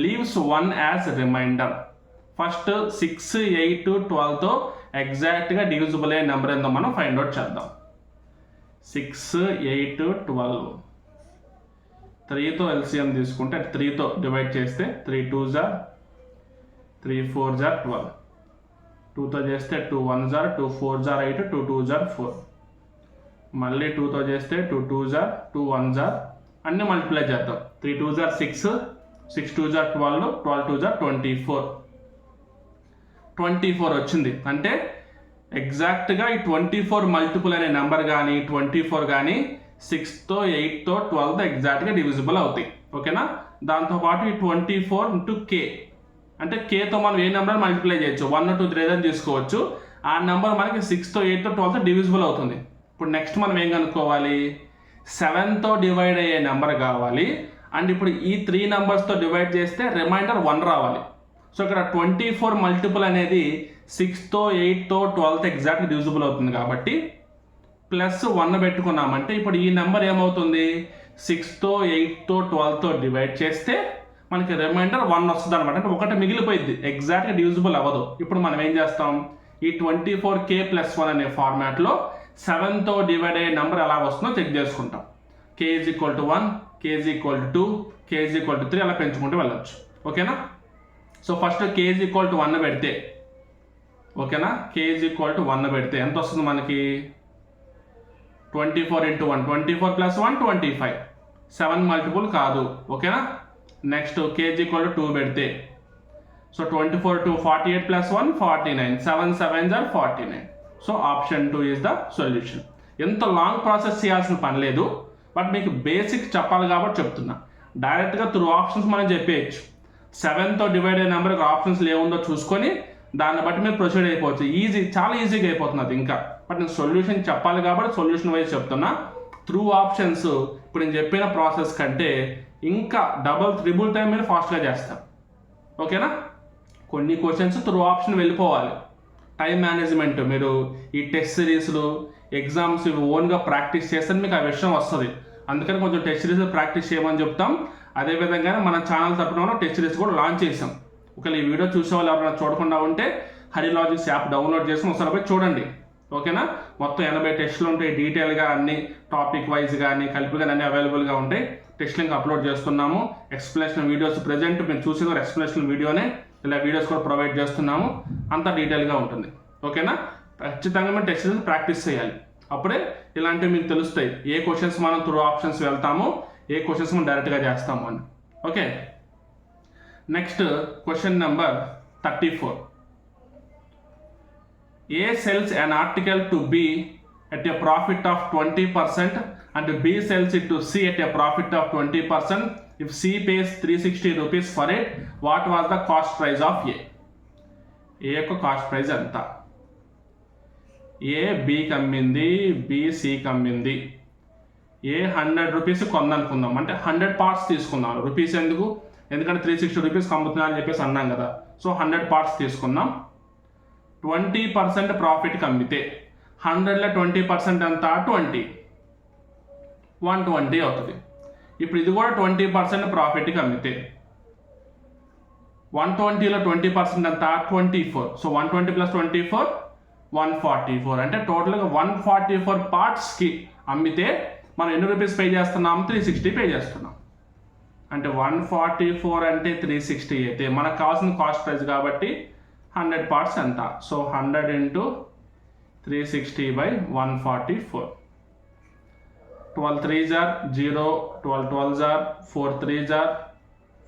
leaves 1 as remainder. First 6, 8, 12తో ఎగ్జాక్ట్గా divisible అయ్యే number ఏందో మనం ఫైండ్ అవుట్ చేద్దాం. 6, 8, 12. 3తో LCM తీసుకుంటే 3తో డివైడ్ చేస్తే 3 2s are 3 4s are 12. 2తో చేస్తే 2 1s are 2 4s are 8, 2 2s are 4. మళ్ళీ 2తో చేస్తే 2 2s are 2 1s are అన్నీ మల్టిప్లై చేద్దాం. 3 2s are 6, 6 2s are 12, 12 2s are 24. 24 వచ్చింది. అంటే ఎగ్జాక్ట్గా ఈ 24 మల్టిపుల్ అనే నెంబర్ కానీ 24 కానీ 6తో 8తో 12తో ఎగ్జాక్ట్గా డివిజిబుల్ అవుతాయి. ఓకేనా. దాంతోపాటు ఈ 24 ఇంటూ కే, అంటే కేతో మనం ఏ నెంబర్ మల్టిప్లై చేయొచ్చు, 1 2 3 అని తీసుకోవచ్చు. ఆ నెంబర్ మనకి 6తో 8తో 12తో డివిజిబుల్ అవుతుంది. ఇప్పుడు నెక్స్ట్ మనం ఏం కనుక్కోవాలి, 7తో డివైడ్ అయ్యే నెంబర్ కావాలి. అండ్ ఇప్పుడు ఈ 3 నెంబర్స్తో డివైడ్ చేస్తే రిమైండర్ 1 రావాలి. సో ఇక్కడ 24 మల్టిపుల్ అనేది 6తో 8తో 12తో ఎగ్జాక్ట్గా డివిజిబుల్ అవుతుంది కాబట్టి +1 పెట్టుకున్నామంటే ఇప్పుడు ఈ నెంబర్ ఏమవుతుంది, 6తో 8తో 12తో డివైడ్ చేస్తే మనకి రిమైండర్ 1 వస్తుంది అనమాట. అంటే ఒకటి మిగిలిపోయింది, ఎగ్జాక్ట్గా డివిజిబుల్ అవ్వదు. ఇప్పుడు మనం ఏం చేస్తాం, ఈ 24k+1 అనే ఫార్మాట్లో 7తో డివైడ్ అయ్యే నెంబర్ ఎలా వస్తుందో చెక్ చేసుకుంటాం. k = 1, k = 2, k = 3 అలా పెంచుకుంటూ వెళ్ళొచ్చు. ఓకేనా. సో ఫస్ట్ k = 1 పెడితే, ఓకేనా, k = 1 పెడితే ఎంత వస్తుంది మనకి, 24 × 1, 24 + 1 25, 7 మల్టిపుల్ కాదు. ఓకేనా. నెక్స్ట్ k = 2 పెడితే, so 24 2 48 + 1 49, 7 7s are 49. So option 2 is the solution. ఎంత లాంగ్ ప్రాసెస్ చేయాల్సిన పని లేదు, బట్ మీకు బేసిక్ చెప్పాలి కాబట్టి చెప్తున్నా. డైరెక్ట్గా త్రూ ఆప్షన్స్ మనం చెప్పేయచ్చు. 7తో డివైడ్ అయ్యే నెంబర్కి ఆప్షన్స్లో ఏముందో చూసుకొని దాన్ని బట్టి మీరు ప్రొసీడ్ అయిపోవచ్చు. చాలా ఈజీగా అయిపోతుంది అది ఇంకా. బట్ నేను సొల్యూషన్ చెప్పాలి కాబట్టి సొల్యూషన్ వైజ్ చెప్తున్నా. త్రూ ఆప్షన్స్ ఇప్పుడు నేను చెప్పిన ప్రాసెస్ కంటే ఇంకా డబుల్ త్రిబుల్ టైం మీరు ఫాస్ట్గా చేస్తారు. ఓకేనా. కొన్ని క్వశ్చన్స్ త్రూ ఆప్షన్ వెళ్ళిపోవాలి. టైం మేనేజ్మెంట్, మీరు ఈ టెస్ట్ సిరీస్లు ఎగ్జామ్స్ ఇవి ఓన్గా ప్రాక్టీస్ చేస్తే మీకు ఆ విషయం వస్తుంది. అందుకని కొంచెం టెస్ట్ సిరీస్ ప్రాక్టీస్ చేయమని చెప్తాం. అదేవిధంగా మన ఛానల్ తరపున టెస్ట్ సిరీస్ కూడా లాంచ్ చేసాం. ఒకవేళ ఈ వీడియో చూసే వాళ్ళు ఎవరైనా చూడకుండా ఉంటే హరిలాజిక్స్ యాప్ డౌన్లోడ్ చేసుకుని ఒకసారి పోయి చూడండి. ఓకేనా. మొత్తం 80 టెస్టులు ఉంటాయి, డీటెయిల్గా అన్ని టాపిక్ వైజ్ కానీ కలిపి కానీ అన్ని అవైలబుల్గా ఉంటాయి. టెస్ట్ లింక్ అప్లోడ్ చేస్తున్నాము. ఎక్స్ప్లెనేషన్ వీడియోస్ ప్రజెంట్ మీరు చూసిన ఎక్స్ప్లెనేషన్ వీడియోనే ఇలా వీడియోస్ కూడా ప్రొవైడ్ చేస్తున్నాము. అంతా డీటెయిల్గా ఉంటుంది. ఓకేనా. ఖచ్చితంగా మనం టెస్ట్ సిరీస్ ప్రాక్టీస్ చేయాలి, అప్పుడే ఇలాంటివి మీకు తెలుస్తాయి. ఏ క్వశ్చన్స్ మనం త్రూ ఆప్షన్స్ వెళ్తాము, ఏ క్వశ్చన్స్ మనం డైరెక్ట్గా చేస్తాము అని. Okay. Next question number 34. A sells an article to B at a profit of 20% and B sells it to C at a profit of 20%. If C pays 360 rupees for it, what was the cost price of A? A యొక్క cost price ఎంత? A Bకి అమ్మింది, B Cకి అమ్మింది. A 100 rupees కొందనుకుందాం, అంటే 100 parts తీసుకుందాం. Rupees ఎందుకు, ఎందుకంటే 360 rupees అమ్ముతున్నా అని చెప్పేసి అన్నాం కదా. సో 100 పార్ట్స్ తీసుకుందాం. 20% ప్రాఫిట్కి అమ్మితే 100లో 20% ఎంత, 20, 120 అవుతుంది. ఇప్పుడు ఇది కూడా 20% ప్రాఫిట్కి అమ్మితే 120లో 20% ఎంత, 24. సో 120 + 24 144. అంటే టోటల్గా 144 పార్ట్స్కి అమ్మితే మనం ఎన్ని రూపీస్ పే చేస్తున్నాం, 360 పే చేస్తున్నాం. అంటే 144 అంటే 360 అయితే మనకు కావాల్సిన కాస్ట్ ప్రైస్ కాబట్టి 100 పార్ట్స్ ఎంత. So 100 × 360/144. 12 3s are 0, 12 12s are 4 3s are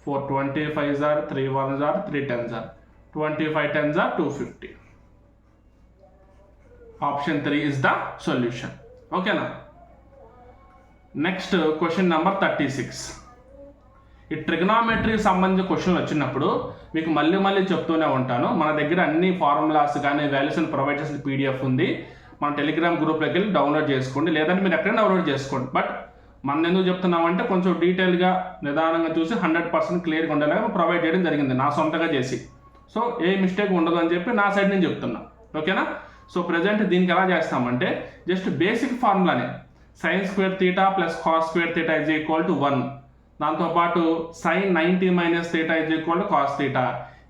4 25s are 3 1s are 3 10s are 25 10s are 250. Option 3 is the solution. ఓకేనా. Next question number 36. ఈ ట్రిగనామెట్రీకి సంబంధించిన క్వశ్చన్లు వచ్చినప్పుడు మీకు మళ్ళీ చెప్తూనే ఉంటాను. మన దగ్గర అన్ని ఫార్ములాస్ కానీ వాల్యూస్ ప్రొవైడ్ చేసిన పీడిఎఫ్ ఉంది. మన టెలిగ్రామ్ గ్రూప్లోకి వెళ్ళి డౌన్లోడ్ చేసుకోండి, లేదంటే మీరు ఎక్కడైనా డౌన్లోడ్ చేసుకోండి. బట్ మనం ఎందుకు చెప్తున్నామంటే కొంచెం డీటెయిల్గా నిదానంగా చూసి 100% క్లియర్గా ఉండేలాగా ప్రొవైడ్ చేయడం జరిగింది నా సొంతగా చేసి. సో ఏ మిస్టేక్ ఉండదు అని చెప్పి నా సైడ్ నేను చెప్తున్నా. ఓకేనా? సో ప్రజెంట్ దీనికి ఎలా చేస్తామంటే జస్ట్ బేసిక్ ఫార్ములానే sin square theta plus cos square theta is equal to 1. దాంతోపాటు sin 90 minus theta is equal to cos theta.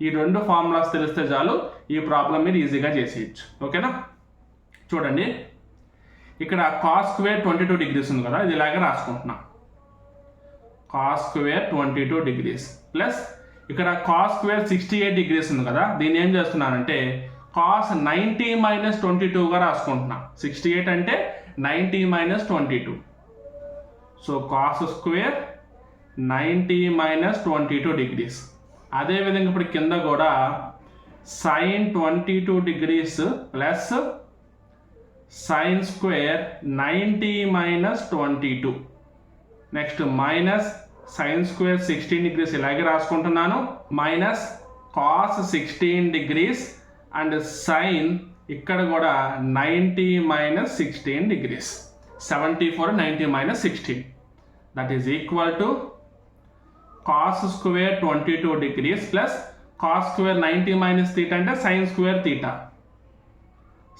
ఈ రెండు ఫార్ములాస్ తెలిస్తే చాలు ఈ ప్రాబ్లం మీరు ఈజీగా చేసేయచ్చు. ఓకేనా? చూడండి, ఇక్కడ కాస్ స్క్వేర్ 22 డిగ్రీస్ ఉంది కదా, ఇది ఇలాగే రాసుకుంటున్నా. కాస్ స్క్వేర్ 22 డిగ్రీస్ ప్లస్ ఇక్కడ కాస్ స్క్వేర్ 68 డిగ్రీస్ ఉంది కదా, దీన్ని ఏం చేస్తున్నానంటే కాస్ 90 మైనస్ 22గా రాసుకుంటున్నా. 68 అంటే 90 minus 22. So cos square 90 minus 22 degrees. అదేవిధంగా ఇప్పుడు కింద కూడా sine 22 degrees plus sine square 90 minus 22. Next minus sine square 16 degrees ఇలాగే రాసుకుంటున్నాను. Minus cos 16 degrees and sine ఇక్కడ కూడా 90 minus 16 degrees. 74 90 minus 16 that is equal to cos square 22 degrees plus cos square 90 minus theta అంటే sine square theta.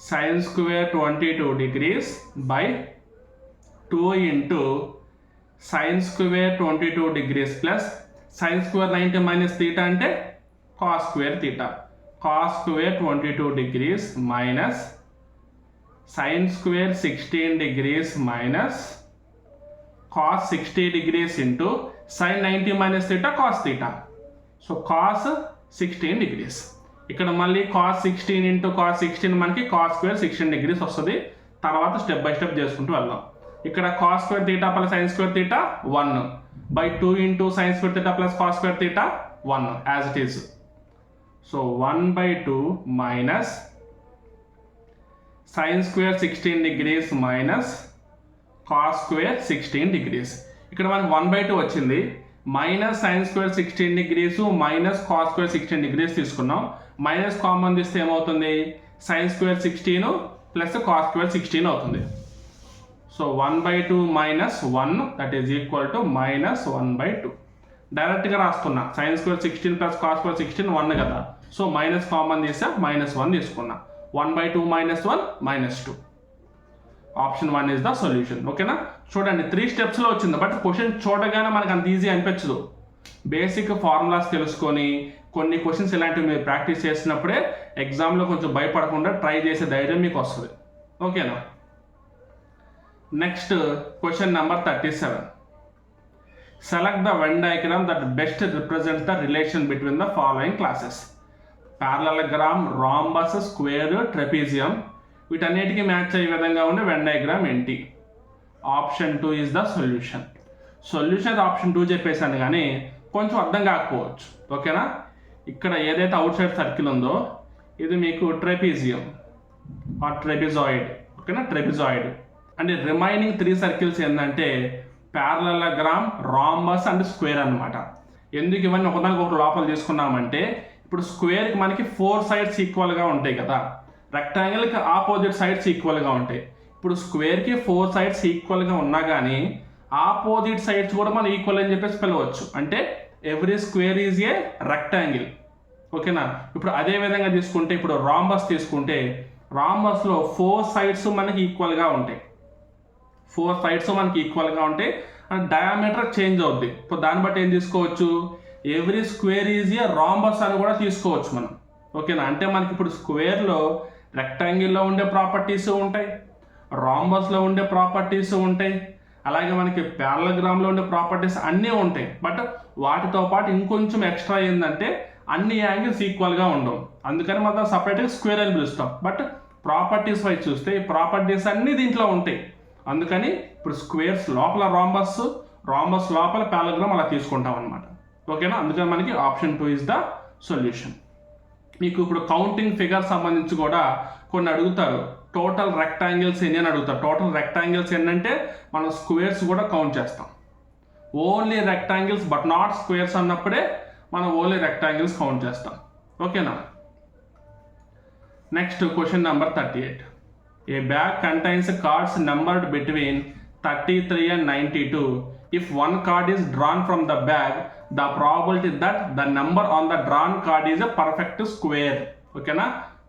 Sine square 22 degrees by 2 into sine square 22 degrees plus sine square 90 minus theta అంటే cos square theta. Cos square 22 degrees minus sine square 16 degrees minus cos 60 degrees into sine 90 minus theta cos theta. So cos 16 degrees. ఇక్కడ మళ్ళీ cos 16 into cos 16 మనకి cos square 16 degrees వస్తుంది. తర్వాత step by step చేసుకుంటూ వెళ్దాం. ఇక్కడ cos square theta plus sine square theta 1 by 2 into sine square theta plus cos square theta 1 as it is. So 1 by 2 minus sine square 16 degrees minus cos square 16 degrees. ఇక్కడ మనకి 1 by 2 వచ్చింది. Minus sine square 16 degrees minus cos square 16 degrees తీసుకున్నాం. Minus common తీస్తే ఏమవుతుంది? Sign square 16 plus cos square 16 అవుతుంది. So 1 by 2 minus 1 that is equal to minus 1 by 2. డైరెక్ట్గా రాస్తున్నా. Sign square 16 plus cos square 16 1 కదా, సో మైనస్ కామన్ తీసా minus 1 తీసుకున్నా. 1 by 2 minus 1 minus 2. Option 1 is the solution. ఓకేనా? చూడండి 3 స్టెప్స్లో వచ్చింది. బట్ క్వశ్చన్ చూడగానే మనకు అంత ఈజీ అనిపించదు. బేసిక్ ఫార్ములాస్ తెలుసుకొని కొన్ని క్వశ్చన్స్ ఇలాంటివి మీరు ప్రాక్టీస్ చేసినప్పుడే ఎగ్జామ్లో కొంచెం భయపడకుండా ట్రై చేసే ధైర్యం మీకు వస్తుంది. ఓకేనా? Next question number 37. Select the Venn diagram that best represents the relation between the following classes. Parallelogram, rhombus, square, trapezium వీటన్నిటికీ మ్యాచ్ అయ్యే విధంగా ఉండే వెన్ డయాగ్రామ్ ఏంటి? Option 2 is the solution. Solution option 2 చెప్పేసాను కానీ కొంచెం అర్థం కాకపోవచ్చు. ఓకేనా? ఇక్కడ ఏదైతే అవుట్ సైడ్ సర్కిల్ ఉందో ఇది మీకు ట్రెపీజియం ఆర్ ట్రెపిజాయిడ్. ఓకేనా? ట్రెపిజాయిడ్. అండ్ రిమైనింగ్ 3 సర్కిల్స్ ఏంటంటే పారలలోగ్రామ్, రాంబస్ అండ్ స్క్వేర్ అనమాట. ఎందుకు ఇవన్నీ ఒకదానికి లోపల తీసుకున్నామంటే ఇప్పుడు స్క్వేర్కి మనకి 4 సైడ్స్ ఈక్వల్గా ఉంటాయి కదా, రెక్టాంగిల్కి ఆపోజిట్ సైడ్స్ ఈక్వల్గా ఉంటాయి. ఇప్పుడు స్క్వేర్కి 4 సైడ్స్ ఈక్వల్గా ఉన్నా కానీ ఆపోజిట్ సైడ్స్ కూడా మనం ఈక్వల్ అని చెప్పేసి పిలవచ్చు. అంటే every square is a rectangle. ఓకేనా? ఇప్పుడు అదే విధంగా తీసుకుంటే ఇప్పుడు రాంబస్ తీసుకుంటే రాంబస్లో 4 సైడ్స్ మనకి ఈక్వల్గా ఉంటాయి. 4 సైడ్స్ మనకి ఈక్వల్గా ఉంటాయి అండ్ డయామీటర్ చేంజ్ అవుద్ది. ఇప్పుడు దాన్ని బట్టి ఏం తీసుకోవచ్చు? Every square is a rhombus అని కూడా తీసుకోవచ్చు మనం. ఓకేనా? అంటే మనకి ఇప్పుడు స్క్వేర్లో రెక్టాంగిల్లో ఉండే ప్రాపర్టీస్ ఉంటాయి, రాంబస్లో ఉండే ప్రాపర్టీస్ ఉంటాయి, అలాగే మనకి పారలలోగ్రామ్లో ఉండే ప్రాపర్టీస్ అన్నీ ఉంటాయి. బట్ వాటితో పాటు ఇంకొంచెం ఎక్స్ట్రా ఏంటంటే అన్ని యాంగిల్స్ ఈక్వల్గా ఉండవు. అందుకని మనం సపరేట్గా స్క్వేర్ అని పిలుస్తాం. బట్ ప్రాపర్టీస్ వైజ్ చూస్తే ఈ ప్రాపర్టీస్ అన్నీ దీంట్లో ఉంటాయి. అందుకని ఇప్పుడు స్క్వేర్స్ లోపల రాంబస్, రాంబస్ లోపల పారలలోగ్రామ్ అలా తీసుకుంటాం అనమాట. ఓకేనా? అందుకని మనకి ఆప్షన్ 2 ఇస్ ద సొల్యూషన్. మీకు ఇప్పుడు కౌంటింగ్ ఫిగర్ సంబంధించి కూడా కొన్ని అడుగుతారు. టోటల్ రెక్టాంగిల్స్ ఎన్ని అని అడుగుతారు. టోటల్ రెక్టాంగిల్స్ ఎన్ని అంటే మనం స్క్వేర్స్ కూడా కౌంట్ చేస్తాం. Only rectangles but not squares అన్నప్పుడే మనం ఓన్లీ రెక్టాంగిల్స్ కౌంట్ చేస్తాం. ఓకేనా. Next question number 38. A bag contains cards numbered between 33 and 92. If one card is drawn from the bag, the probability that the number on the drawn card is a perfect square. ఓకేనా.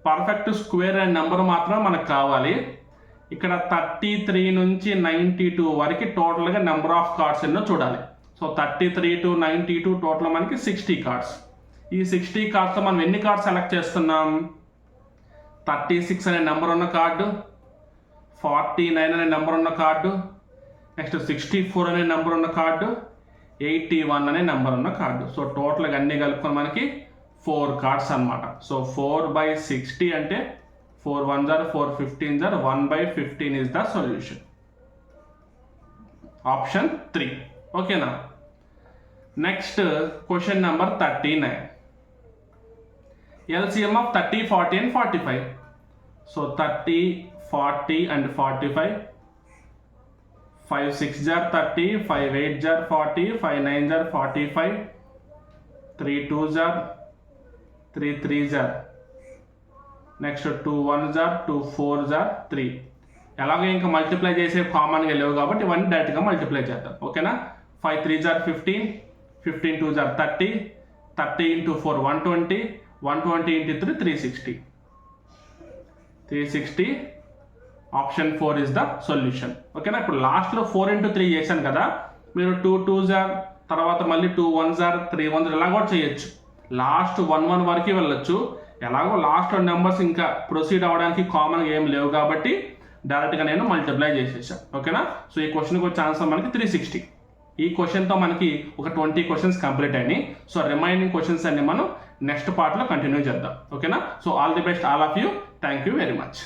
Perfect square అనే number మాత్రం మనకు కావాలి. ఇక్కడ 33 నుంచి 92 వరకు టోటల్గా number of cards ఎన్నో చూడాలి. సో 33 to 92 టోటల్ మనకి 60 కార్డ్స్. ఈ 60 కార్డ్స్తో మనం ఎన్ని కార్డ్స్ సెలెక్ట్ చేస్తున్నాం? 36 అనే నెంబర్ ఉన్న కార్డు, 49 అనే నెంబర్ ఉన్న కార్డు, నెక్స్ట్ 64 అనే నెంబర్ ఉన్న కార్డు, 81 అనే నెంబర్ ఉన్న కార్డు. సో టోటల్గా అన్నీ కలుపుకొని మనకి 4 కార్డ్స్ అనమాట. సో 4/60 అంటే 4 1s are 4 15s are 1/15 is the solution. Option 3. ఓకేనా. Next question number 39. LCM of 30, 40 and 45. So 30, 40 and 45. 5 6s are 30, 5 8s are 40, 5 9s are 45, 3 2s are 3 3s are, next 2 1s are 2 4s are 3. ఎలాగో ఇంకా multiply చేసే కామన్గా లేవు కాబట్టి ఇవన్నీ డైరెక్ట్గా multiply చేద్దాం. ఓకేనా. 5 3s are 15, 15 2s are 30, 30 into 4 120, 120 into 3 360. 360. Option 4 is the solution. ఓకేనా. ఇప్పుడు లాస్ట్లో 4 into 3 చేశాను కదా, మీరు 2 2s are తర్వాత మళ్ళీ 2 1s are 3 1s ఇలా కూడా చేయొచ్చు. లాస్ట్ 1 1 వరకు వెళ్ళొచ్చు. ఎలాగో లాస్ట్ నెంబర్స్ ఇంకా ప్రొసీడ్ అవ్వడానికి కామన్గా ఏం లేవు కాబట్టి డైరెక్ట్గా నేను మల్టిప్లై చేసేసాను. ఓకేనా. సో ఈ క్వశ్చన్కి వచ్చే ఆన్సర్ మనకి 360. ఈ క్వశ్చన్తో మనకి ఒక 20 క్వశ్చన్స్ కంప్లీట్ అయినాయి. సో రిమైనింగ్ క్వశ్చన్స్ అన్ని మనం నెక్స్ట్ పార్ట్లో కంటిన్యూ చేద్దాం. ఓకేనా. So all the best all of you. Thank you very much.